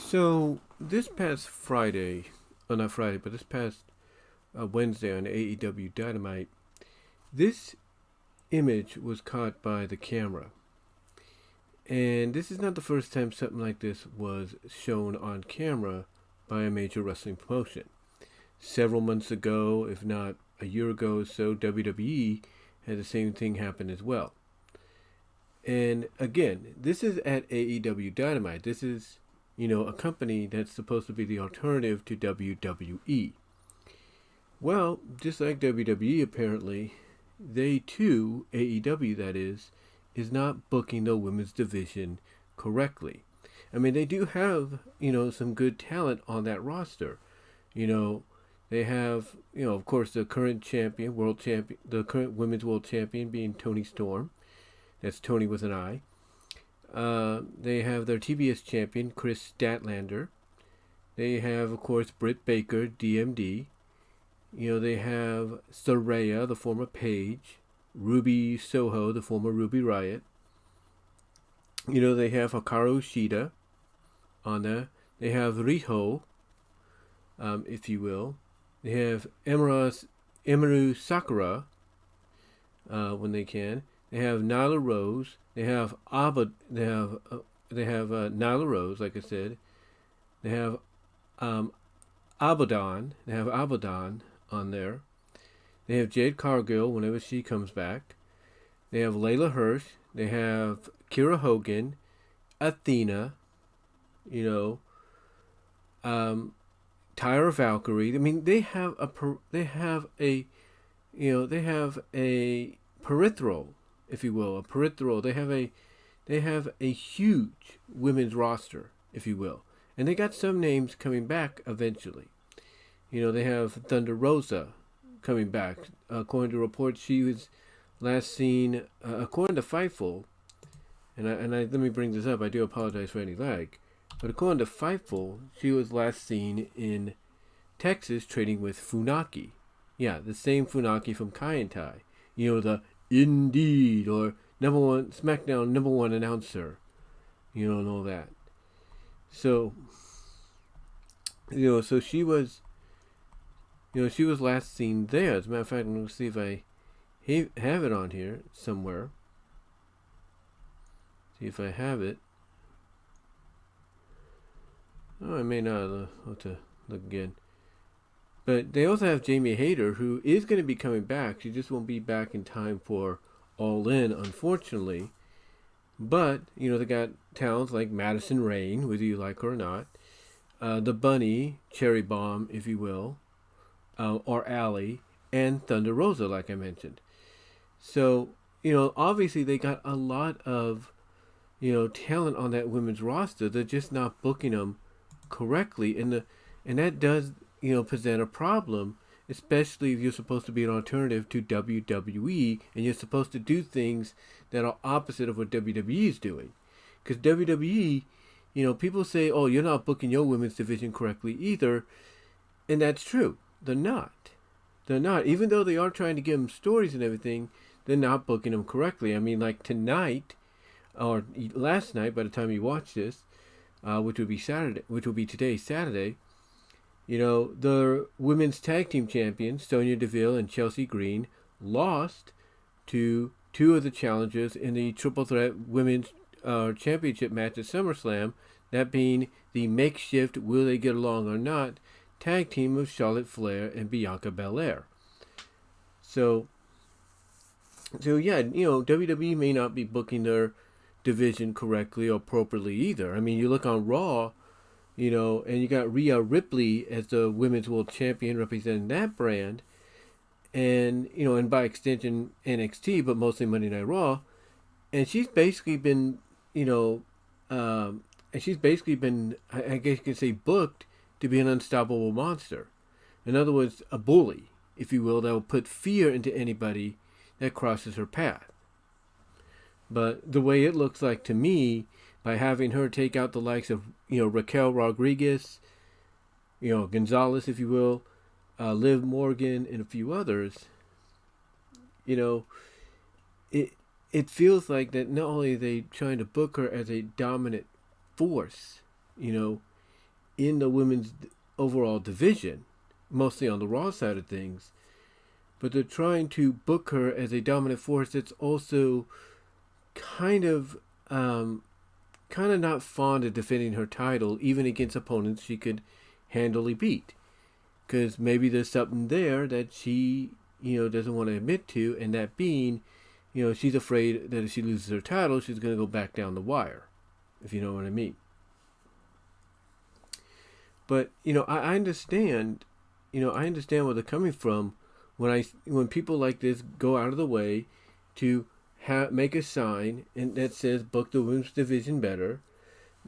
So this past Friday, not Friday, but this past Wednesday on AEW Dynamite, this image was caught by the camera. And this is not the first time something like this was shown on camera by a major wrestling promotion. Several months ago, if not a year ago or so, WWE had the same thing happen as well. And again, this is at AEW Dynamite. This is, a company that's supposed to be the alternative to WWE. Well, just like WWE apparently, they too, AEW that is not booking the women's division correctly. I mean, they do have, some good talent on that roster. They have, of course, the current champion, the current women's world champion being Toni Storm. That's Tony with an I. They have their TBS champion, Chris Statlander. They have, of course, Britt Baker, DMD. They have Saraya, the former Paige. Ruby Soho, the former Ruby Riott. They have Hikaru Shida on there. They have Riho, if you will. They have Emiru Sakura when they can. They have Nyla Rose. They have Nyla Rose, like I said. They have Abaddon. They have Abaddon on there. They have Jade Cargill whenever she comes back. They have Layla Hirsch. They have Kira Hogan, Athena. Tyra Valkyrie. I mean, they have a peripheral, if you will, a peripheral. They have a huge women's roster, if you will, and they got some names coming back eventually. They have Thunder Rosa coming back. According to reports, she was last seen, according to Fightful, and I let me bring this up. I do apologize for any lag, but according to Fightful, she was last seen in Texas trading with Funaki. Yeah, the same Funaki from Kai and Tai. The Indeed or SmackDown number one announcer. And all that. So, so she was. She was last seen there. As a matter of fact, I'm going to see if I have it on here somewhere. See if I have it. Oh, I may not. I'll have to look again. But they also have Jamie Hayter, who is going to be coming back. She just won't be back in time for All In, unfortunately. But, they got talents like Madison Rayne, whether you like her or not. The Bunny, Cherry Bomb, if you will. Or Allie, and Thunder Rosa, like I mentioned. So, obviously they got a lot of, talent on that women's roster. They're just not booking them correctly. And that does, present a problem, especially if you're supposed to be an alternative to WWE and you're supposed to do things that are opposite of what WWE is doing. Because WWE, people say, oh, you're not booking your women's division correctly either. And that's true. They're not. Even though they are trying to give them stories and everything, they're not booking them correctly. I mean, like tonight, or last night, by the time you watch this, which will be today, Saturday, the women's tag team champions, Sonya Deville and Chelsea Green, lost to two of the challengers in the triple threat women's championship match at SummerSlam, that being the makeshift Will They Get Along or Not tag team of Charlotte Flair and Bianca Belair. So yeah, WWE may not be booking their division correctly or appropriately either. I mean, you look on Raw, and you got Rhea Ripley as the women's world champion representing that brand, and and by extension NXT, but mostly Monday Night Raw, and she's basically been, I guess you could say, booked to be an unstoppable monster. In other words, a bully, if you will, that will put fear into anybody that crosses her path. But the way it looks like to me, by having her take out the likes of, Raquel Rodriguez, Gonzalez, if you will, Liv Morgan, and a few others, it feels like that not only are they trying to book her as a dominant force, in the women's overall division, mostly on the Raw side of things. But they're trying to book her as a dominant force that's also kind of not fond of defending her title, even against opponents she could handily beat. Because maybe there's something there that she, doesn't want to admit to, and that being, she's afraid that if she loses her title, she's going to go back down the wire, if you know what I mean. But, I understand, I understand where they're coming from when people like this go out of the way to make a sign that says book the women's division better.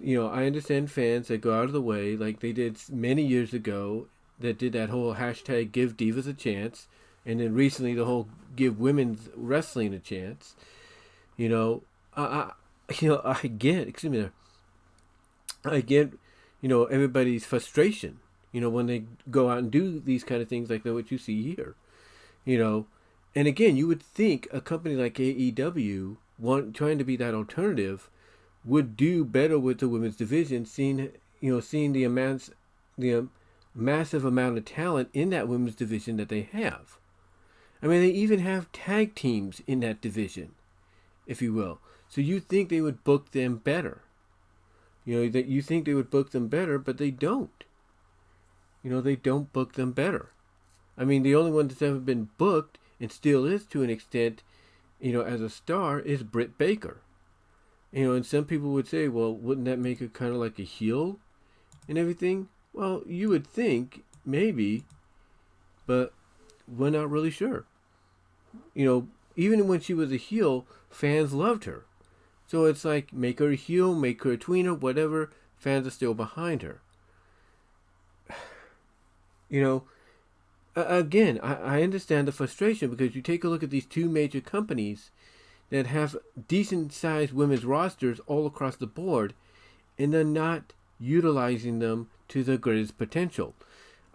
I understand fans that go out of the way, like they did many years ago, that did that whole hashtag give divas a chance, and then recently the whole give women's wrestling a chance. I get everybody's frustration, when they go out and do these kind of things like what you see here, and again, you would think a company like AEW, trying to be that alternative, would do better with the women's division, seeing the massive amount of talent in that women's division that they have. I mean, they even have tag teams in that division, if you will. So you think they would book them better. That you think they would book them better, but they don't. They don't book them better. I mean, the only one that's ever been booked, and still is to an extent, as a star, is Britt Baker. And some people would say, well, wouldn't that make her kind of like a heel and everything? Well, you would think, maybe, but we're not really sure. Even when she was a heel, fans loved her. So it's like, make her a heel, make her a tweener, whatever, fans are still behind her. Again, I understand the frustration, because you take a look at these two major companies that have decent-sized women's rosters all across the board, and they're not utilizing them to their greatest potential.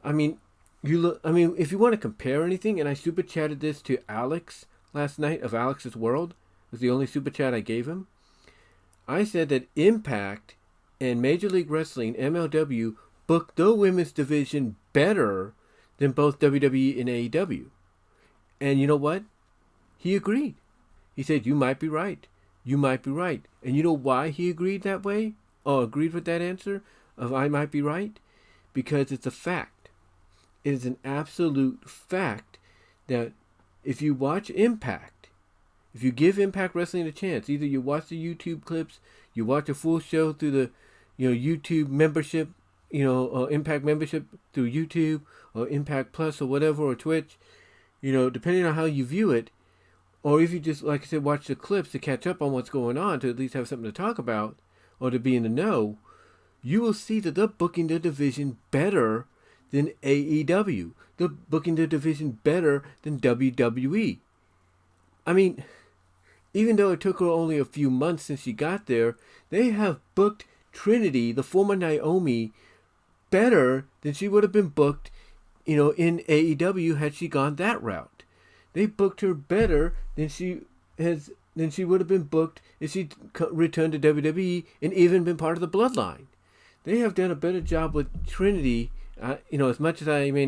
I mean, if you want to compare anything, and I super chatted this to Alex last night of Alex's World, it was the only super chat I gave him. I said that Impact and Major League Wrestling, MLW, booked the women's division better than both WWE and AEW. And you know what? He agreed. He said, you might be right. You might be right. And you know why he agreed that way? Or agreed with that answer of I might be right? Because it's a fact. It is an absolute fact that if you watch Impact, if you give Impact Wrestling a chance, either you watch the YouTube clips, you watch a full show through the YouTube membership, Impact membership through YouTube, or Impact Plus, or whatever, or Twitch, depending on how you view it, or if you just, like I said, watch the clips to catch up on what's going on, to at least have something to talk about, or to be in the know, you will see that they're booking the division better than AEW. They're booking the division better than WWE. I mean, even though it took her only a few months since she got there, they have booked Trinity, the former Naomi, better than she would have been booked, in AEW had she gone that route. They booked her better than she would have been booked if she returned to WWE and even been part of the Bloodline. They have done a better job with Trinity, as much as I may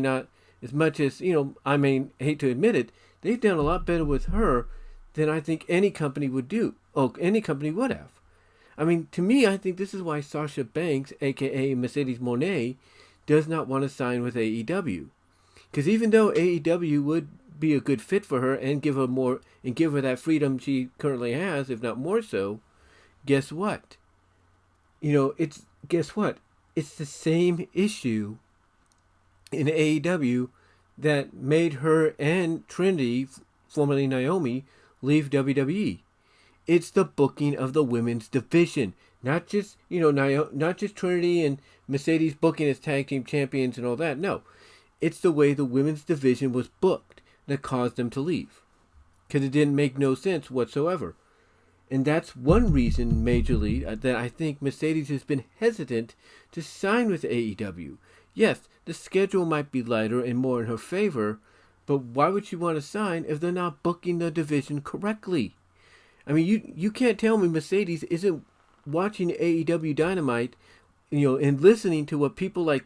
hate to admit it, they've done a lot better with her than I think any company would do. Oh, any company would have. I mean, to me, I think this is why Sasha Banks, a.k.a. Mercedes Moné, does not want to sign with AEW. Because even though AEW would be a good fit for her and give her that freedom she currently has, if not more so, guess what? It's the same issue in AEW that made her and Trinity, formerly Naomi, leave WWE. It's the booking of the women's division. Not just, not just Trinity and Mercedes booking as tag team champions and all that. No. It's the way the women's division was booked that caused them to leave. Because it didn't make no sense whatsoever. And that's one reason, majorly, that I think Mercedes has been hesitant to sign with AEW. Yes, the schedule might be lighter and more in her favor, but why would she want to sign if they're not booking the division correctly? I mean, you can't tell me Mercedes isn't watching AEW Dynamite and listening to what people like,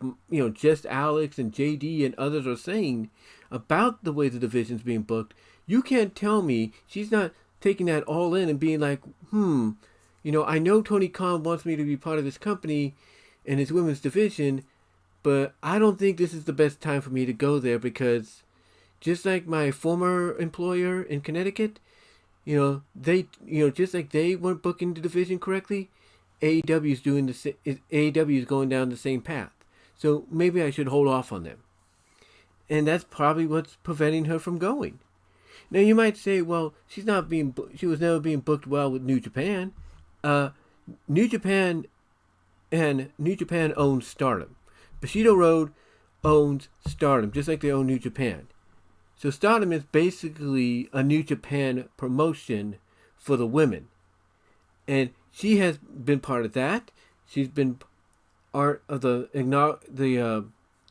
Just Alex and JD and others are saying about the way the division's being booked, you can't tell me she's not taking that all in and being like, I know Tony Khan wants me to be part of his company and his women's division, but I don't think this is the best time for me to go there because just like my former employer in Connecticut, they, just like they weren't booking the division correctly, AEW is doing AEW is going down the same path. So maybe I should hold off on them. And that's probably what's preventing her from going. Now you might say, well, she was never being booked well with New Japan. New Japan owns Stardom. Bushido Road owns Stardom, just like they own New Japan. So Stardom is basically a New Japan promotion for the women. And she has been part of that. She's been part of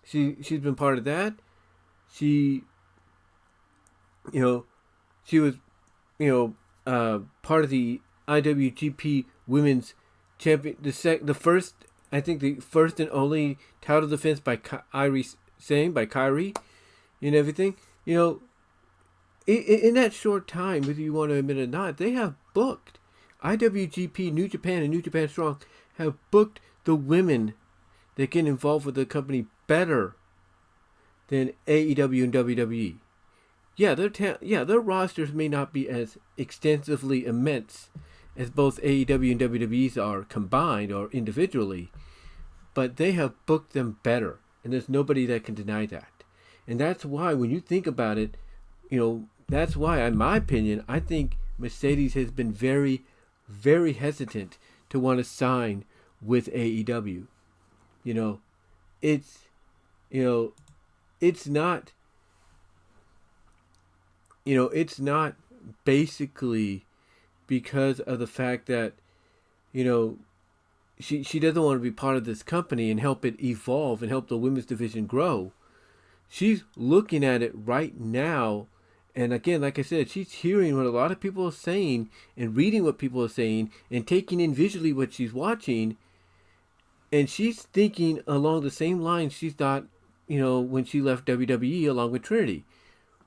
she's been part of that. She was, part of the IWGP Women's Champion, the first and only title defense by Kairi, and everything. In that short time, whether you want to admit it or not, they have booked IWGP, New Japan, and New Japan Strong have booked the women that get involved with the company better than AEW and WWE. Yeah, their rosters may not be as extensively immense as both AEW and WWE's are combined or individually, but they have booked them better, and there's nobody that can deny that. And that's why, when you think about it, that's why, in my opinion, I think Mercedes has been very, very hesitant to want to sign with AEW. It's not basically because of the fact that, she doesn't want to be part of this company and help it evolve and help the women's division grow. She's looking at it right now. And again, like I said, she's hearing what a lot of people are saying and reading what people are saying and taking in visually what she's watching. And she's thinking along the same lines she thought, when she left WWE along with Trinity.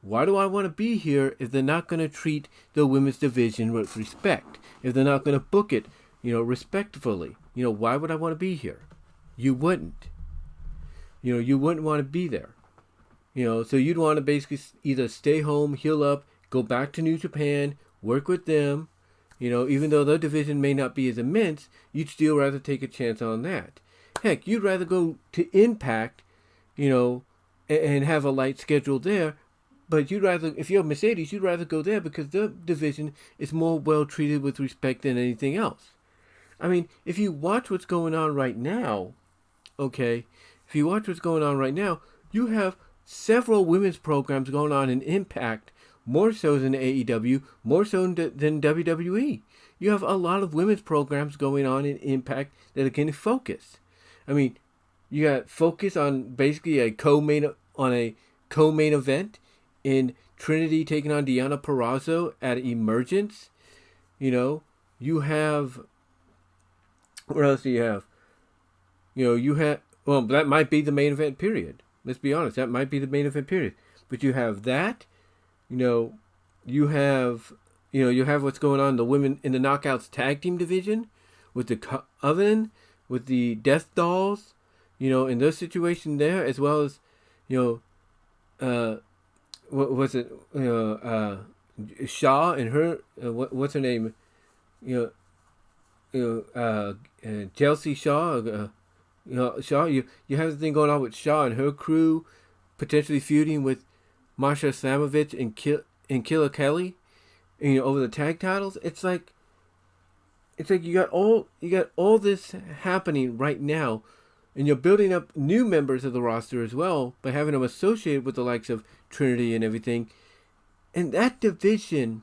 Why do I want to be here if they're not going to treat the women's division with respect? If they're not going to book it, respectfully? Why would I want to be here? You wouldn't. You wouldn't want to be there. So you'd want to basically either stay home, heal up, go back to New Japan, work with them. Even though their division may not be as immense, you'd still rather take a chance on that. Heck, you'd rather go to Impact, and have a light schedule there. But if you're Mercedes, you'd rather go there because their division is more well treated with respect than anything else. I mean, if you watch what's going on right now, you have several women's programs going on in Impact, more so than AEW, more so than WWE. You have a lot of women's programs going on in Impact that are getting focus. I mean, you got focus on basically a co-main event in Trinity taking on Deonna Purrazzo at Emergence. You have... What else do you have? That might be the main event period. Let's be honest, that might be the main event period. But you have that, you have what's going on in the women in the Knockouts tag team division with the Coven, with the Death Dolls, in their situation there, as well as, what was it, Shaw and her, what's her name, Chelsea Shaw, Shaw, you have the thing going on with Shaw and her crew potentially feuding with Marsha Slamovich and Killer Kelly, over the tag titles. It's like you got all this happening right now, and you're building up new members of the roster as well by having them associated with the likes of Trinity and everything. And that division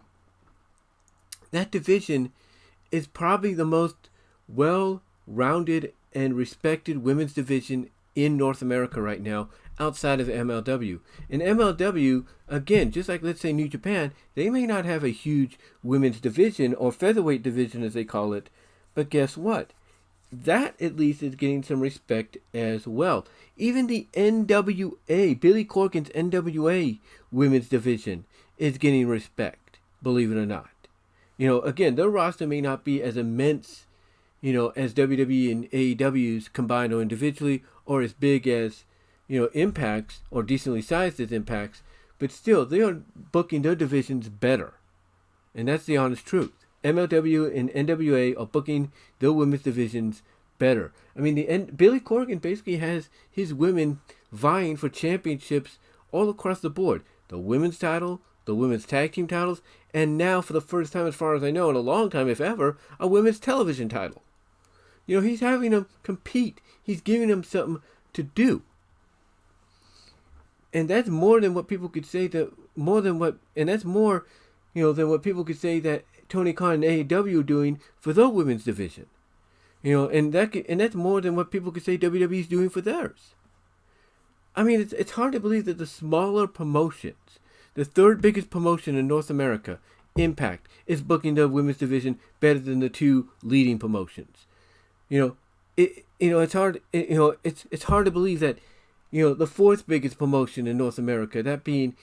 is probably the most well-rounded and respected women's division in North America right now, outside of MLW. And MLW, again, just like let's say New Japan, they may not have a huge women's division or featherweight division as they call it, but guess what? that at least is getting some respect as well. Even the NWA, Billy Corgan's NWA women's division is getting respect, believe it or not. Again, their roster may not be as immense, as WWE and AEW's combined or individually, or as big as, Impact's, or decently sized as Impact's, but still, they are booking their divisions better. And that's the honest truth. MLW and NWA are booking their women's divisions better. I mean, Billy Corgan basically has his women vying for championships all across the board. The women's title, the women's tag team titles, and now, for the first time, as far as I know, in a long time, if ever, a women's television title. He's having them compete. He's giving them something to do. And that's more than what people could say than what people could say that Tony Khan and AEW are doing for their women's division. And that's more than what people could say WWE is doing for theirs. I mean, it's hard to believe that the smaller promotions, the third biggest promotion in North America, Impact, is booking the women's division better than the two leading promotions. It's hard. It's hard to believe that, the fourth biggest promotion in North America, that being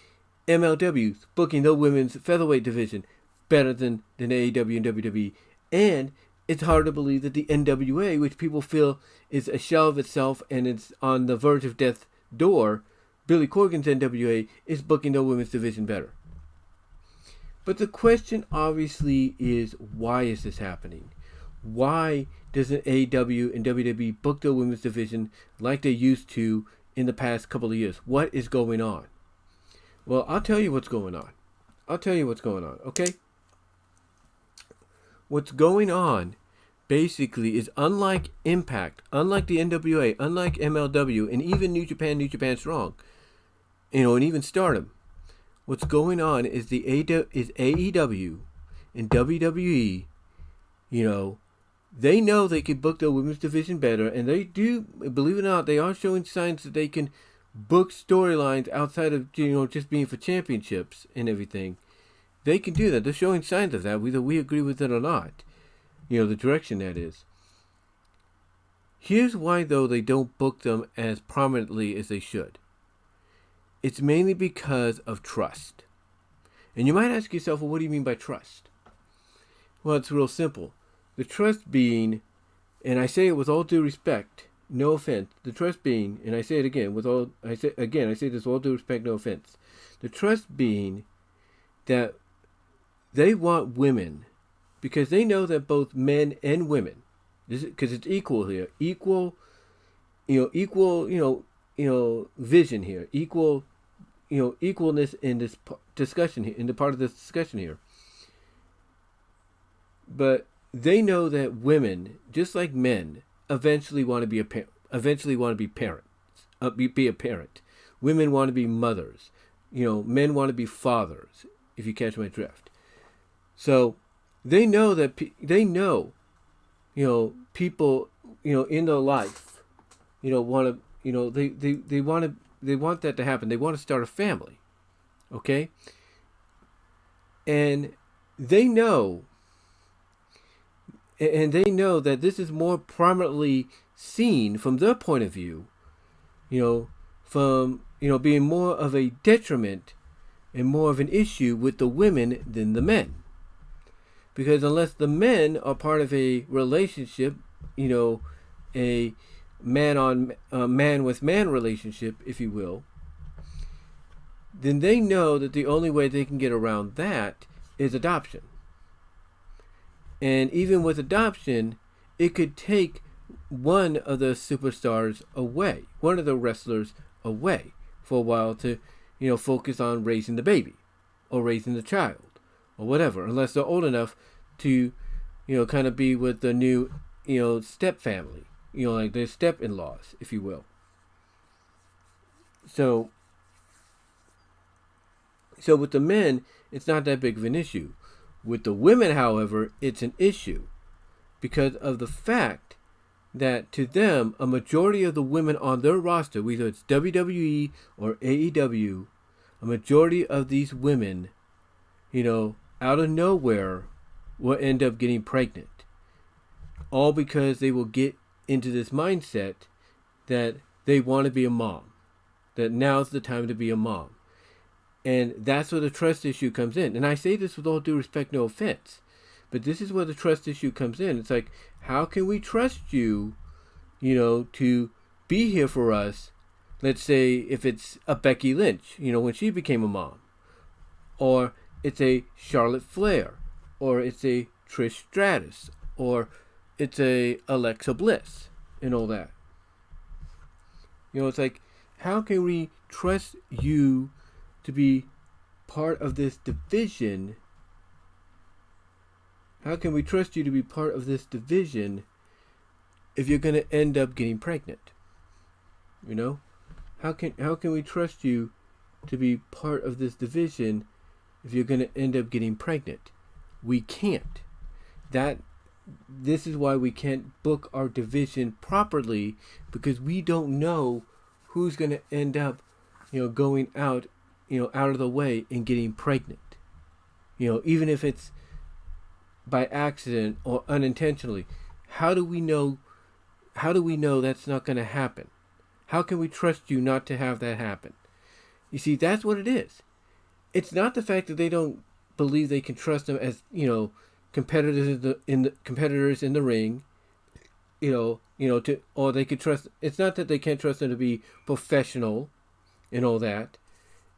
MLW's, booking the women's featherweight division better than AEW and WWE. And it's hard to believe that the NWA, which people feel is a shell of itself and it's on the verge of death's door, Billy Corgan's NWA, is booking the women's division better. But the question obviously is, why is this happening? Why doesn't AEW and WWE book the women's division like they used to in the past couple of years? What is going on? Well, I'll tell you what's going on. Okay? What's going on basically is, unlike Impact, unlike the NWA, unlike MLW, and even New Japan Strong, and even Stardom, what's going on is AEW and WWE, they know they can book the women's division better, and they do, believe it or not, they are showing signs that they can book storylines outside of, just being for championships and everything. They can do that. They're showing signs of that, whether we agree with it or not. The direction that is. Here's why, though, they don't book them as prominently as they should. It's mainly because of trust. And you might ask yourself, well, what do you mean by trust? Well, it's real simple. The trust being, and I say it with all due respect, no offense. The trust being, and I say it again I say this with all due respect, no offense. The trust being that they want women, because they know that both men and women, because it's equal here, equal vision here, equalness in this discussion here, in the part of this discussion here. But they know that women, just like men, eventually want to be parents, be a parent. Women want to be mothers. Men want to be fathers, if you catch my drift. So they know that people, in their life, want to, they want that to happen. They want to start a family. Okay? And they know that this is more prominently seen from their point of view, from, being more of a detriment and more of an issue with the women than the men. Because unless the men are part of a relationship, a man with man relationship, if you will, then they know that the only way they can get around that is adoption. And even with adoption, it could take one of the superstars away, one of the wrestlers away for a while to, focus on raising the baby or raising the child or whatever, unless they're old enough to, kind of be with the new, step family, like their step-in-laws, if you will. So with the men, it's not that big of an issue. With the women, however, it's an issue because of the fact that to them, a majority of the women on their roster, whether it's WWE or AEW, a majority of these women, out of nowhere will end up getting pregnant. All because they will get into this mindset that they want to be a mom, that now's the time to be a mom. And that's where the trust issue comes in. And I say this with all due respect, no offense, but this is where the trust issue comes in. It's like, how can we trust you, to be here for us? Let's say if it's a Becky Lynch, when she became a mom, or it's a Charlotte Flair, or it's a Trish Stratus, or it's a Alexa Bliss, and all that. It's like, how can we trust you to be part of this division? How can we trust you to be part of this division if you're going to end up getting pregnant? How can we trust you to be part of this division if you're going to end up getting pregnant? We can't. This is why we can't book our division properly, because we don't know who's going to end up, going out of the way and getting pregnant. Even if it's by accident or unintentionally. How do we know that's not going to happen? How can we trust you not to have that happen? You see, that's what it is. It's not the fact that they don't believe they can trust them as, competitors in the ring, or they could trust. It's not that they can't trust them to be professional and all that.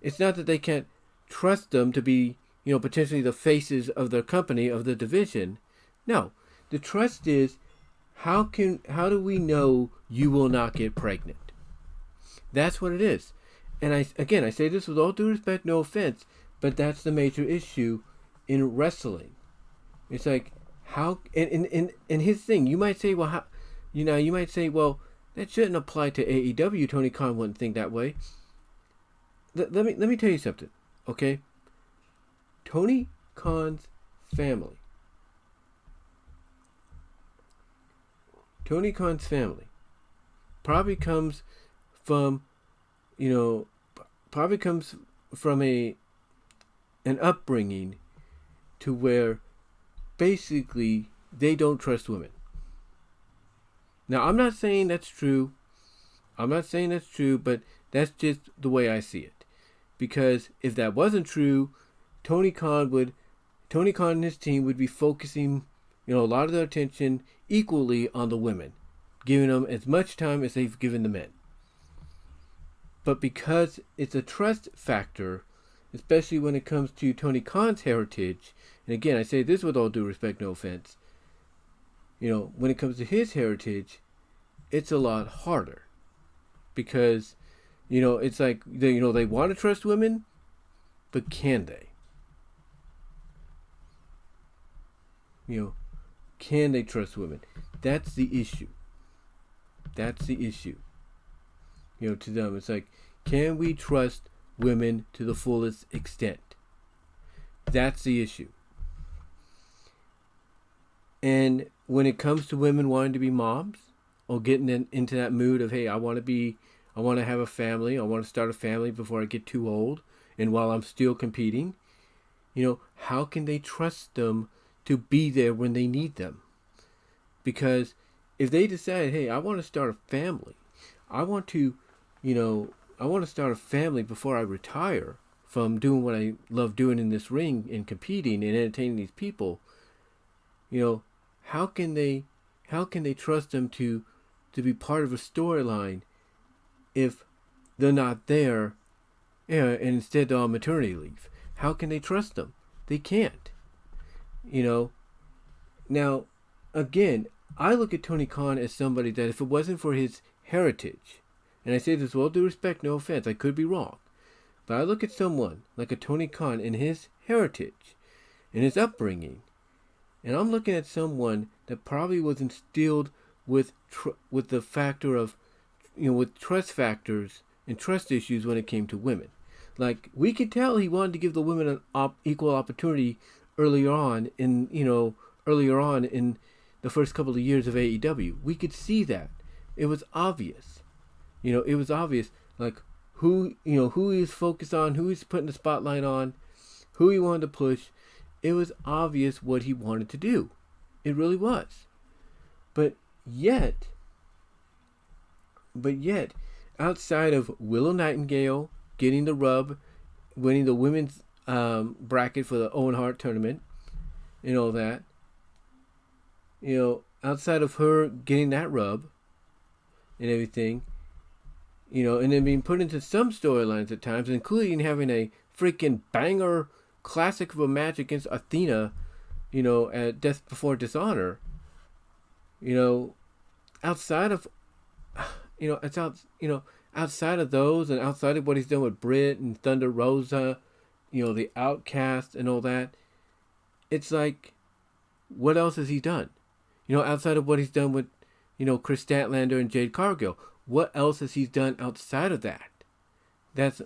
It's not that they can't trust them to be, potentially the faces of their company, of the division. No, the trust is, how do we know you will not get pregnant? That's what it is. And I say this with all due respect, no offense, but that's the major issue in wrestling. It's like, how, and his thing, you might say, well, that shouldn't apply to AEW. Tony Khan wouldn't think that way. Let me tell you something, okay? Tony Khan's family probably comes from an upbringing to where basically they don't trust women. Now, I'm not saying that's true, but that's just the way I see it. Because if that wasn't true, Tony Khan and his team would be focusing, a lot of their attention equally on the women, giving them as much time as they've given the men. But because it's a trust factor, especially when it comes to Tony Khan's heritage, and again, I say this with all due respect, no offense, when it comes to his heritage, it's a lot harder. Because, it's like, they want to trust women, but can they? Can they trust women? That's the issue. To them, it's like, can we trust women to the fullest extent? That's the issue. And when it comes to women wanting to be moms, or getting into that mood of, hey, I want to have a family, I want to start a family before I get too old, and while I'm still competing, how can they trust them to be there when they need them? Because if they decide, hey, I want to start a family, I want to start a family before I retire from doing what I love doing in this ring and competing and entertaining these people, how can they trust them to be part of a storyline if they're not there, and instead they're on maternity leave? How can they trust them? They can't. Now, again, I look at Tony Khan as somebody that if it wasn't for his heritage, and I say this with all due respect, no offense, I could be wrong, but I look at someone like a Tony Khan and his heritage and his upbringing, and I'm looking at someone that probably was instilled with the factor of, with trust factors and trust issues when it came to women. Like, we could tell he wanted to give the women an equal opportunity earlier on in the first couple of years of AEW. We could see that. It was obvious. It was obvious, like, who he was focused on, who he's putting the spotlight on, who he wanted to push. It was obvious what he wanted to do. It really was. But yet, but yet, outside of Willow Nightingale getting the rub, winning the women's bracket for the Owen Hart tournament, and all that, outside of her getting that rub and everything, and then being put into some storylines at times, including having a freaking banger classic of a match against Athena, at Death Before Dishonor. Outside of, outside of those, and outside of what he's done with Britt and Thunder Rosa, the Outcast and all that, it's like, what else has he done? Outside of what he's done with, Chris Statlander and Jade Cargill, what else has he done outside of that? That's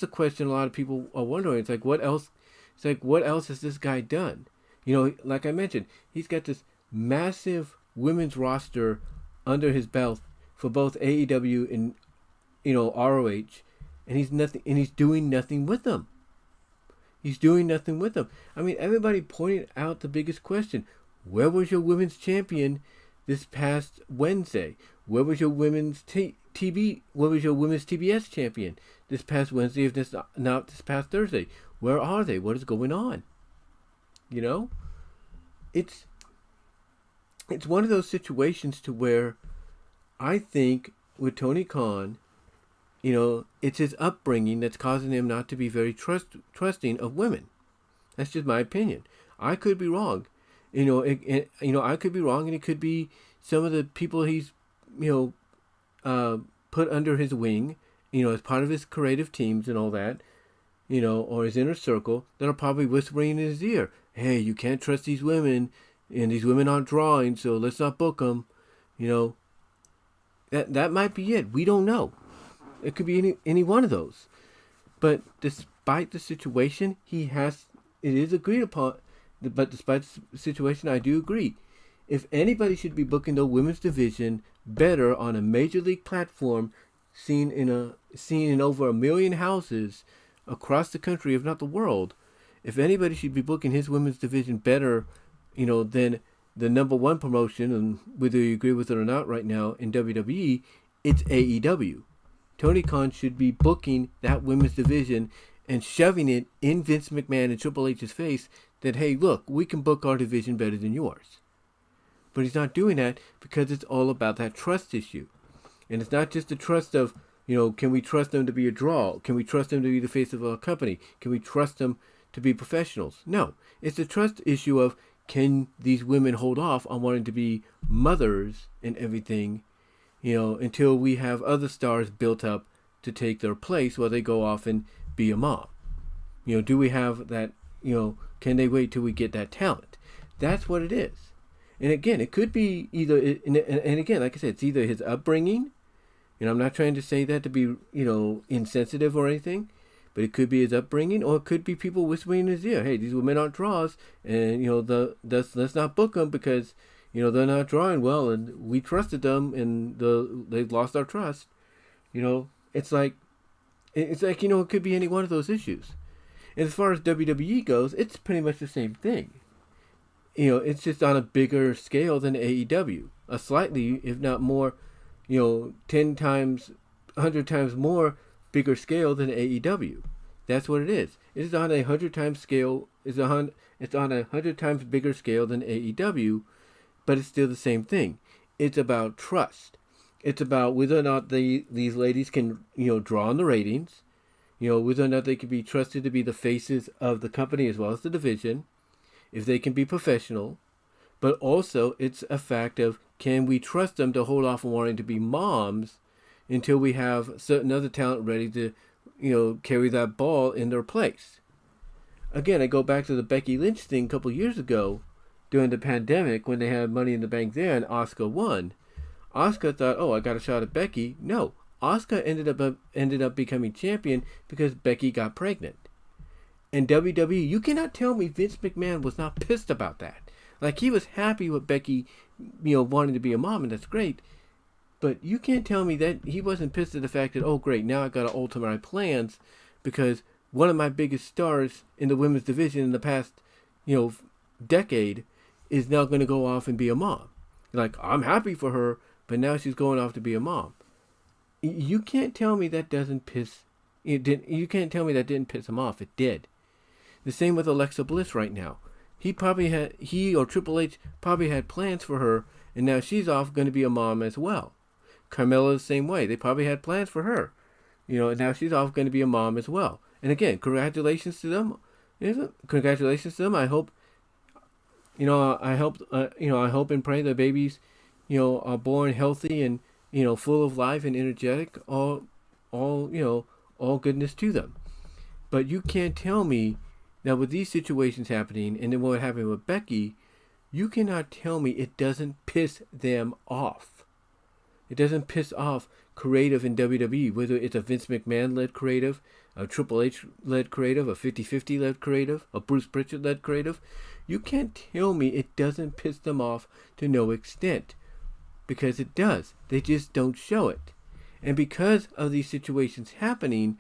the question a lot of people are wondering. It's like, what else? It's like, what else has this guy done? Like I mentioned, he's got this massive women's roster under his belt for both AEW and ROH, and he's doing nothing with them. He's doing nothing with them. I mean, everybody pointed out the biggest question: where was your women's champion this past Wednesday? Where was your women's Where was your women's TBS champion this past Wednesday? If this not this past Thursday, where are they? What is going on? It's one of those situations to where I think with Tony Khan, it's his upbringing that's causing him not to be very trusting of women. That's just my opinion. I could be wrong. I could be wrong, and it could be some of the people he's, put under his wing, as part of his creative teams and all that, or his inner circle, that are probably whispering in his ear, hey, you can't trust these women, and these women aren't drawing, so let's not book them. That might be it. We don't know. It could be any one of those. But despite the situation, it is agreed upon. But despite the situation, I do agree. If anybody should be booking the women's division better on a major league platform, seen in over 1 million houses across the country, if not the world, if anybody should be booking his women's division better, than the number one promotion, and whether you agree with it or not right now in WWE, it's AEW. Tony Khan should be booking that women's division and shoving it in Vince McMahon and Triple H's face that, hey, look, we can book our division better than yours. But he's not doing that because it's all about that trust issue. And it's not just the trust of, can we trust them to be a draw? Can we trust them to be the face of our company? Can we trust them to be professionals? No. It's the trust issue of, can these women hold off on wanting to be mothers and everything, until we have other stars built up to take their place while they go off and be a mom? Do we have that, can they wait till we get that talent? That's what it is. And again, it could be either, and again, like I said, it's either his upbringing, and I'm not trying to say that to be, insensitive or anything, but it could be his upbringing, or it could be people whispering in his ear, hey, these women aren't draws, and, let's not book them because, they're not drawing well, and we trusted them, and they've lost our trust. It's like, it could be any one of those issues. And as far as WWE goes, it's pretty much the same thing. It's just on a bigger scale than AEW. A slightly, if not more, 10 times, 100 times more bigger scale than AEW. That's what it is. It is on a 100 times scale. It's on a 100 times bigger scale than AEW, but it's still the same thing. It's about trust. It's about whether or not these ladies can, draw on the ratings. Whether or not they can be trusted to be the faces of the company as well as the division. If they can be professional, but also it's a fact of, can we trust them to hold off on wanting to be moms until we have certain other talent ready to, carry that ball in their place. Again, I go back to the Becky Lynch thing a couple years ago during the pandemic when they had Money in the Bank there and Asuka won. Asuka thought, oh, I got a shot at Becky. No, Asuka ended up becoming champion because Becky got pregnant. And WWE, you cannot tell me Vince McMahon was not pissed about that. Like, he was happy with Becky, wanting to be a mom, and that's great. But you can't tell me that he wasn't pissed at the fact that, oh, great, now I got to alter my plans because one of my biggest stars in the women's division in the past, decade is now going to go off and be a mom. Like, I'm happy for her, but now she's going off to be a mom. You can't tell me that doesn't piss. You can't tell me that didn't piss him off. It did. The same with Alexa Bliss right now. He or Triple H probably had plans for her, and now she's off going to be a mom as well. Carmella the same way. They probably had plans for her, and now she's off going to be a mom as well. And again, congratulations to them. Congratulations to them. I hope, I hope and pray the babies, are born healthy and full of life and energetic. All goodness to them. But you can't tell me that with these situations happening, and then what happened with Becky, you cannot tell me it doesn't piss them off. It doesn't piss off creative in WWE, whether it's a Vince McMahon-led creative, a Triple H-led creative, a 50-50-led creative, a Bruce Pritchard-led creative. You can't tell me it doesn't piss them off to no extent, because it does. They just don't show it. And because of these situations happening,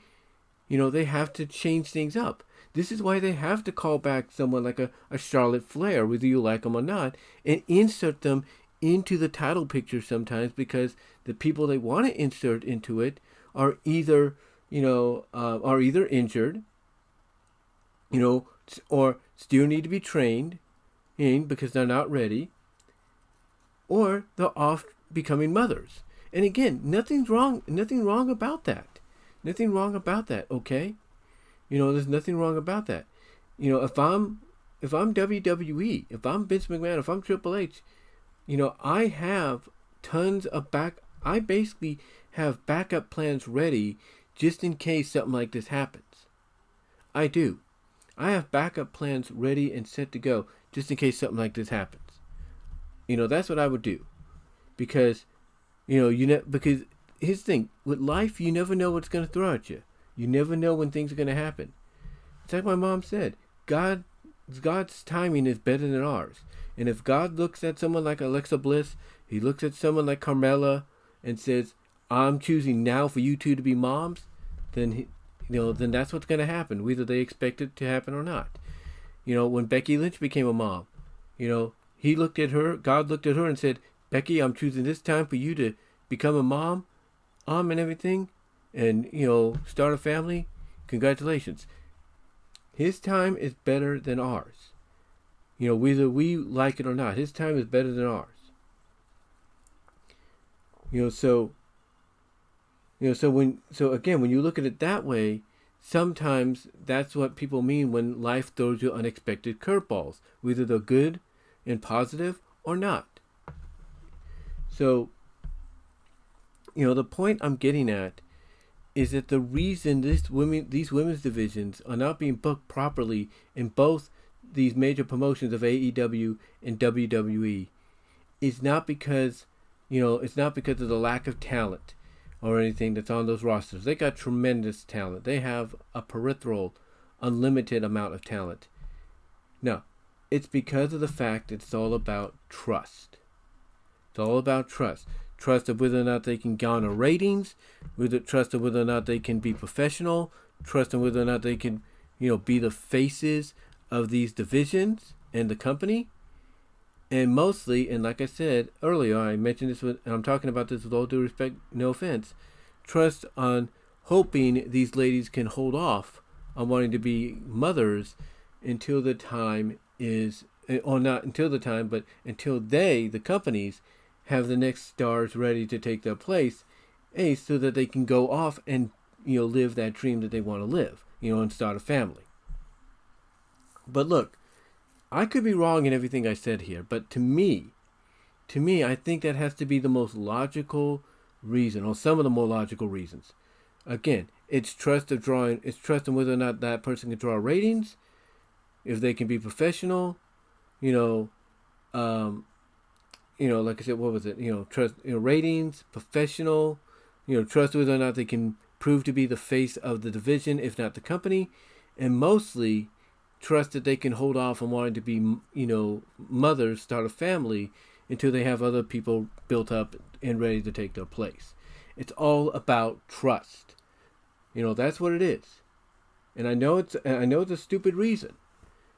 they have to change things up. This is why they have to call back someone like a Charlotte Flair, whether you like them or not, and insert them into the title picture sometimes, because the people they want to insert into it are either injured, or still need to be trained in because they're not ready, or they're off becoming mothers. And again, nothing wrong about that. Nothing wrong about that, okay? There's nothing wrong about that. If I'm WWE, if I'm Vince McMahon, if I'm Triple H, I have I basically have backup plans ready just in case something like this happens. I do. I have backup plans ready and set to go just in case something like this happens. That's what I would do. Because, because here's the thing. With life, you never know what's going to throw at you. You never know when things are going to happen. It's like my mom said, God's timing is better than ours. And if God looks at someone like Alexa Bliss, he looks at someone like Carmella and says, I'm choosing now for you two to be moms, then then that's what's going to happen, whether they expect it to happen or not. When Becky Lynch became a mom, he looked at her, God looked at her and said, Becky, I'm choosing this time for you to become a mom, and everything, and, start a family. Congratulations. His time is better than ours. Whether we like it or not, his time is better than ours. So again, when you look at it that way, sometimes that's what people mean when life throws you unexpected curveballs, whether they're good and positive or not. So, the point I'm getting at is that the reason these women's divisions are not being booked properly in both these major promotions of AEW and WWE is not because, it's not because of the lack of talent or anything that's on those rosters. They got tremendous talent. They have a peripheral, unlimited amount of talent. No, it's because of the fact that it's all about trust. It's all about trust. Trust of whether or not they can garner ratings, trust of whether or not they can be professional, trust of whether or not they can, be the faces of these divisions and the company. And mostly, and like I said earlier, I mentioned this and I'm talking about this with all due respect, no offense, trust on hoping these ladies can hold off on wanting to be mothers until the time is, or not until the time, but until they, the companies, have the next stars ready to take their place, so that they can go off and, live that dream that they want to live, and start a family. But look, I could be wrong in everything I said here, but to me, I think that has to be the most logical reason, or some of the more logical reasons. Again, it's trust in whether or not that person can draw ratings, if they can be professional, like I said, what was it? Trust, ratings, professional, trust whether or not they can prove to be the face of the division, if not the company, and mostly trust that they can hold off on wanting to be, mothers, start a family until they have other people built up and ready to take their place. It's all about trust. That's what it is. And I know it's a stupid reason.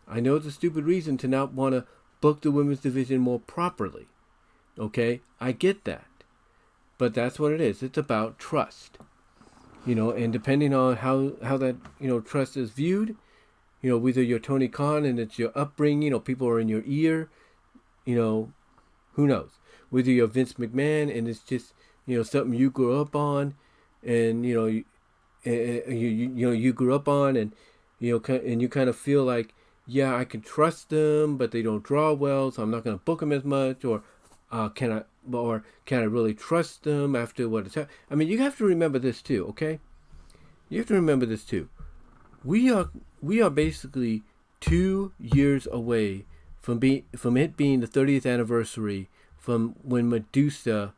I know it's a stupid reason to not want to book the women's division more properly. Okay, I get that. But that's what it is. It's about trust. And depending on how that, trust is viewed, whether you're Tony Khan and it's your upbringing, people are in your ear, who knows? Whether you're Vince McMahon and it's just, something you grew up on, and you grew up on, and and you kind of feel like, yeah, I can trust them, but they don't draw well, so I'm not going to book them as much, or can I really trust them after what has happened? I mean, you have to remember this too, okay? You have to remember this too. We are basically 2 years away from it being the 30th anniversary from when Medusa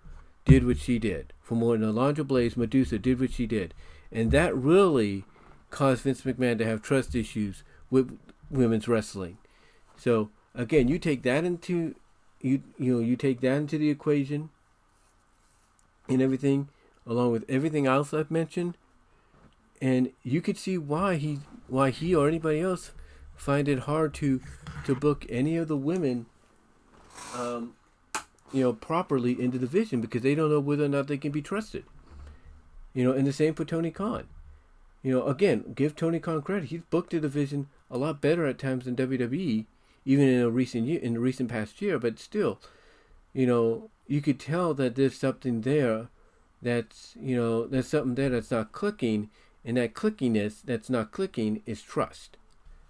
did what she did. From when Alundra Blaze, Medusa did what she did. And that really caused Vince McMahon to have trust issues with women's wrestling. So again, you take that into you take that into the equation and everything, along with everything else I've mentioned, and you could see why he or anybody else find it hard to book any of the women properly in the division, because they don't know whether or not they can be trusted. And the same for Tony Khan. Again, give Tony Khan credit. He's booked the division a lot better at times than WWE, even in the recent past year. But still, you could tell that there's something there that's not clicking, and that clickiness that's not clicking is trust.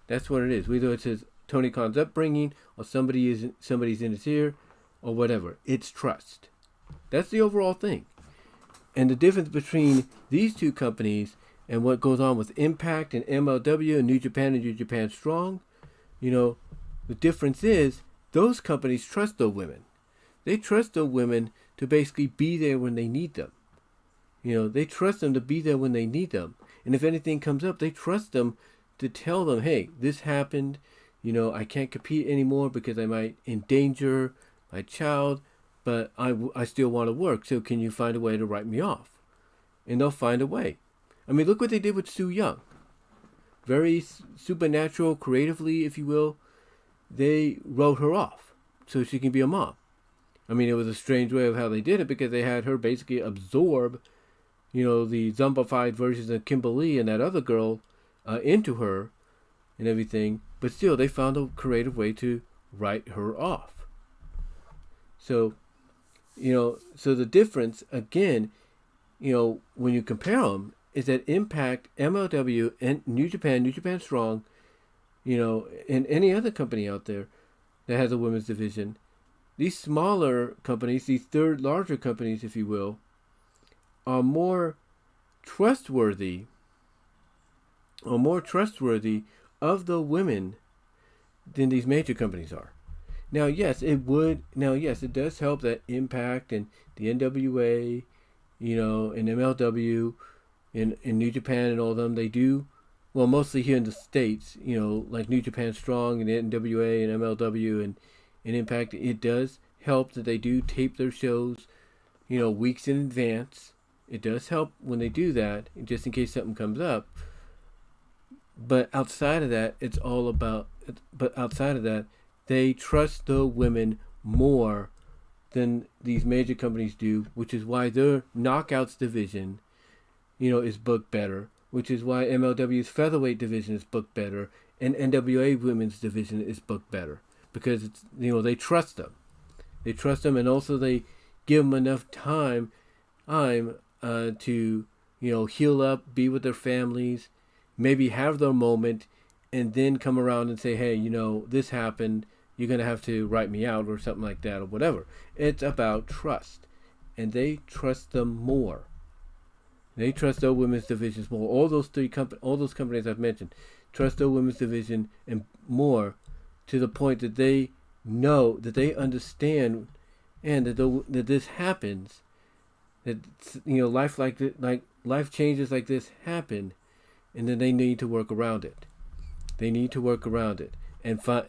That's what it is. Whether it's Tony Khan's upbringing or somebody's in his ear or whatever, it's trust. That's the overall thing. And the difference between these two companies and what goes on with Impact and MLW and New Japan and New Japan Strong, the difference is those companies trust those women. They trust those women to basically be there when they need them. They trust them to be there when they need them. And if anything comes up, they trust them to tell them, hey, this happened. I can't compete anymore because I might endanger my child, but I still want to work. So can you find a way to write me off? And they'll find a way. I mean, look what they did with Sue Young. Very supernatural, creatively, if you will. They wrote her off so she can be a mom. I mean, it was a strange way of how they did it, because they had her basically absorb, the zombified versions of Kimberly and that other girl into her and everything. But still, they found a creative way to write her off. So, so the difference, again, when you compare them, is that Impact, MLW, and New Japan Strong, and any other company out there that has a women's division, these smaller companies, these third larger companies, if you will, are more trustworthy of the women than these major companies are. Now, yes, it does help that Impact and the NWA, and MLW, and New Japan and all of them, they do, well, mostly here in the States, like New Japan Strong and NWA and MLW and Impact, it does help that they do tape their shows, weeks in advance. It does help when they do that, just in case something comes up. But outside of that, they trust the women more than these major companies do, which is why their Knockouts division, is booked better, which is why MLW's featherweight division is booked better, and NWA women's division is booked better, because it's, they trust them. They trust them, and also they give them enough time to, heal up, be with their families, maybe have their moment, and then come around and say, hey, this happened, you're going to have to write me out or something like that or whatever. It's about trust, and they trust them more. They trust their women's divisions more. All those companies I've mentioned trust their women's division and more, to the point that they know, that they understand, and that this happens, that life changes like this happen, and then they need to work around it.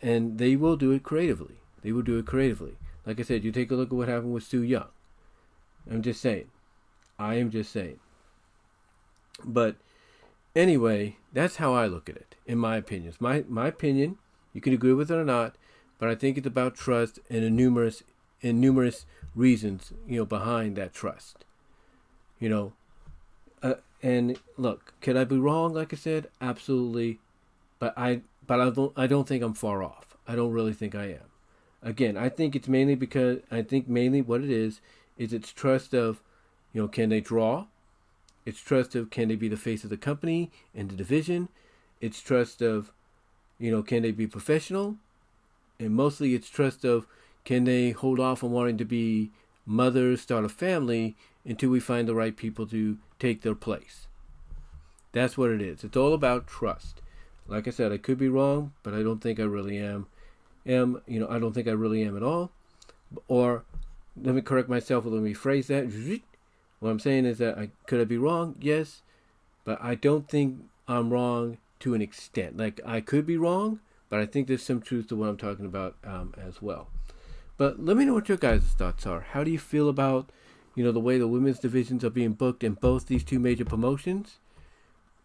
And they will do it creatively. Like I said, you take a look at what happened with Sue Young. I am just saying. But anyway, that's how I look at it, in my opinion. It's my opinion. You can agree with it or not, but I think it's about trust and numerous reasons, behind that trust. You know, and look, could I be wrong? Like I said, absolutely, but I don't think I'm far off. I don't really think I am. Again, I think it's mainly because I think mainly what it is it's trust of, can they draw? It's trust of can they be the face of the company and the division? It's trust of, can they be professional? And mostly it's trust of can they hold off on wanting to be mothers, start a family until we find the right people to take their place. That's what it is. It's all about trust. Like I said, I could be wrong, but I don't think I really am. I don't think I really am at all. Or let me correct myself, or let me phrase that. What I'm saying is that could I be wrong? Yes, but I don't think I'm wrong to an extent. Like I could be wrong, but I think there's some truth to what I'm talking about as well. But let me know what your guys' thoughts are. How do you feel about, the way the women's divisions are being booked in both these two major promotions?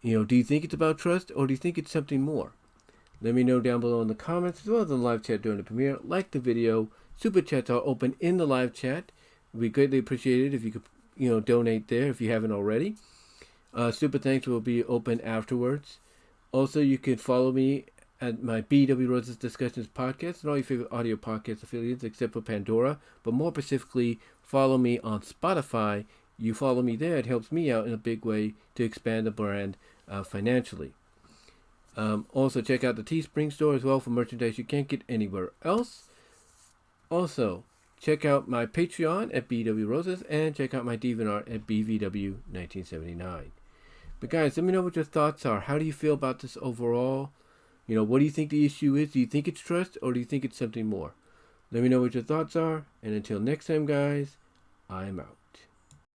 Do you think it's about trust, or do you think it's something more? Let me know down below in the comments, as well as in the live chat during the premiere. Like the video. Super chats are open in the live chat. We greatly appreciate it if you could, donate there if you haven't already. Super thanks will be open afterwards. Also, you can follow me at my BW Roses Discussions podcast and all your favorite audio podcast affiliates except for Pandora. But more specifically, follow me on Spotify. You follow me there, it helps me out in a big way to expand the brand financially. Also, check out the Teespring store as well for merchandise you can't get anywhere else. Also, check out my Patreon at BW Roses and check out my DeviantArt at BVW1979. But guys, let me know what your thoughts are. How do you feel about this overall? What do you think the issue is? Do you think it's trust, or do you think it's something more? Let me know what your thoughts are. And until next time, guys, I'm out.